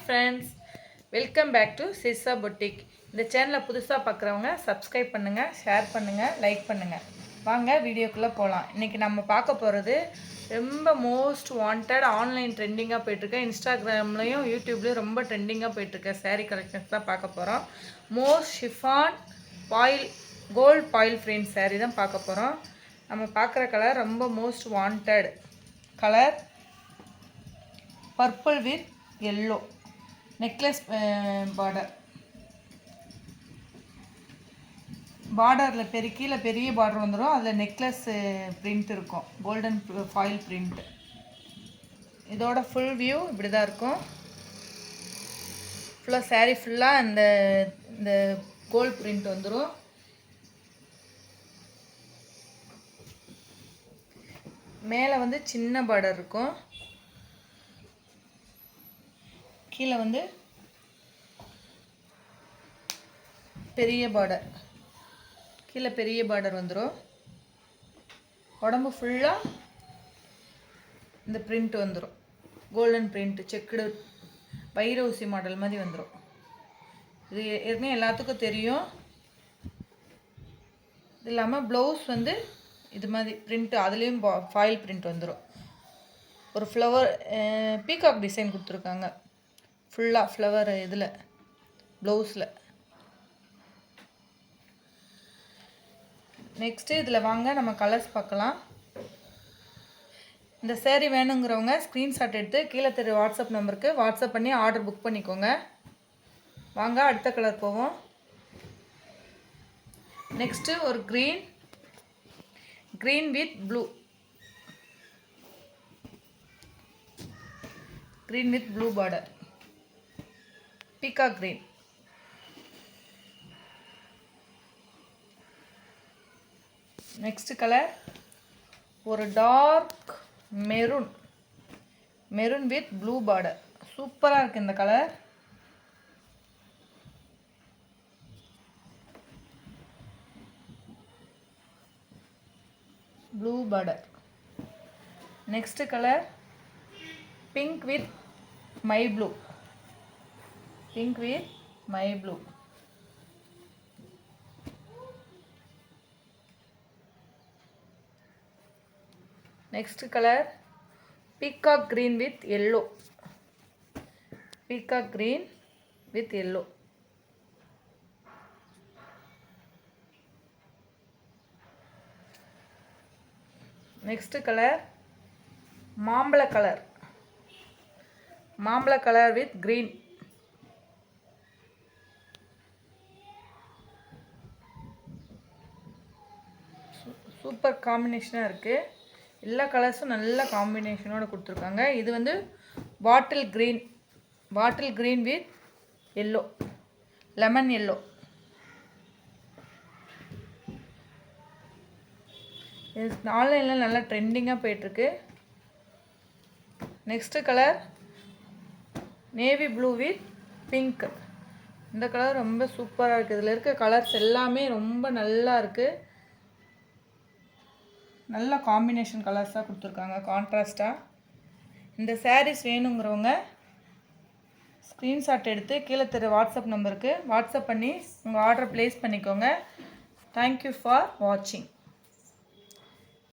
Friends, welcome back to Sisa boutique. இந்த சேனலை புதுசாக பார்க்குறவங்க சப்ஸ்கிரைப் பண்ணுங்கள், ஷேர் பண்ணுங்கள், லைக் பண்ணுங்கள். வாங்க வீடியோக்குள்ளே போகலாம். இன்றைக்கி நம்ம பார்க்க போகிறது ரொம்ப மோஸ்ட் வாண்டட் ஆன்லைன் ட்ரெண்டிங்காக போயிட்டுருக்க, இன்ஸ்டாகிராம்லேயும் யூடியூப்லேயும் ரொம்ப ட்ரெண்டிங்காக போயிட்டுருக்க சாரீ கலெக்ஷன்ஸ் தான் பார்க்க போகிறோம். Most chiffon foil gold foil frame sari தான் பார்க்க போகிறோம். நம்ம பார்க்குற கலர் ரொம்ப most wanted colour purple with yellow necklace பார்டரில் கீழே பெரிய பார்டர் வந்துடும். அதில் நெக்லஸ் பிரிண்ட் இருக்கும், கோல்டன் ஃபாயில் பிரிண்ட். இதோட ஃபுல் வியூ இப்படி தான் இருக்கும். ஃபுல்லாக சாரீ ஃபுல்லாக இந்த கோல்ட் பிரிண்ட் வந்துடும். மேலே வந்து சின்ன பார்டர் இருக்கும், கீழே வந்து பெரிய பார்டர், கீழே பெரிய பார்டர் வந்துடும். உடம்பு ஃபுல்லாக இந்த பிரிண்ட் வந்துடும், கோல்டன் பிரிண்ட், செக்குடு வைரூசி மாடல் மாதிரி வந்துடும். இது ஏற்கனவே எல்லாத்துக்கும் தெரியும். இது இல்லாமல் ப்ளவுஸ் வந்து இது மாதிரி பிரிண்ட்டு, அதுலேயும் ஃபாயில் பிரிண்ட் வந்துடும். ஒரு ஃப்ளவர் பீகாக் டிசைன் கொடுத்துருக்காங்க ஃபுல்லாக ஃப்ளவர் இதில் ப்ளவுஸில். நெக்ஸ்ட்டு இதில் வாங்க நம்ம கலர்ஸ் பார்க்கலாம். இந்த சேரீ வேணுங்கிறவங்க ஸ்க்ரீன்ஷாட் எடுத்து கீழே தெரிய வாட்ஸ்அப் நம்பருக்கு வாட்ஸ்அப் பண்ணி ஆர்டர் புக் பண்ணிக்கோங்க. வாங்க அடுத்த கலர் போவோம். நெக்ஸ்ட்டு ஒரு green with blue, green with blue border, peacock green. Next colour ஒரு dark maroon with blue border. சூப்பராக இருக்குது இந்த colour. Blue border. Next colour pink with my blue, pink with my blue. Next colour peacock green with yellow, peacock green with yellow. Next colour மாம்பழ colour with green. Super காம்பினேஷனாக இருக்குது. எல்லா கலர்ஸும் நல்ல காம்பினேஷனோடு கொடுத்துருக்காங்க. இது வந்து bottle green with yellow, lemon yellow. இது ஆன்லைனில் நல்லா ட்ரெண்டிங்காக போயிட்டுருக்கு. Next colour navy blue with pink. இந்த கலர் ரொம்ப சூப்பராக இருக்குது. இதில் இருக்க கலர்ஸ் எல்லாமே ரொம்ப நல்லா இருக்குது. நல்ல காம்பினேஷன் கலர்ஸாக கொடுத்துருக்காங்க, கான்ட்ராஸ்டாக. இந்த சாரீஸ் வேணுங்கிறவங்க ஸ்க்ரீன்ஷாட் எடுத்து கீழே தெரிய வாட்ஸ்அப் நம்பருக்கு வாட்ஸ்அப் பண்ணி உங்கள் ஆர்டரை ப்ளேஸ் பண்ணிக்கோங்க. தேங்க்யூ ஃபார் வாட்சிங்.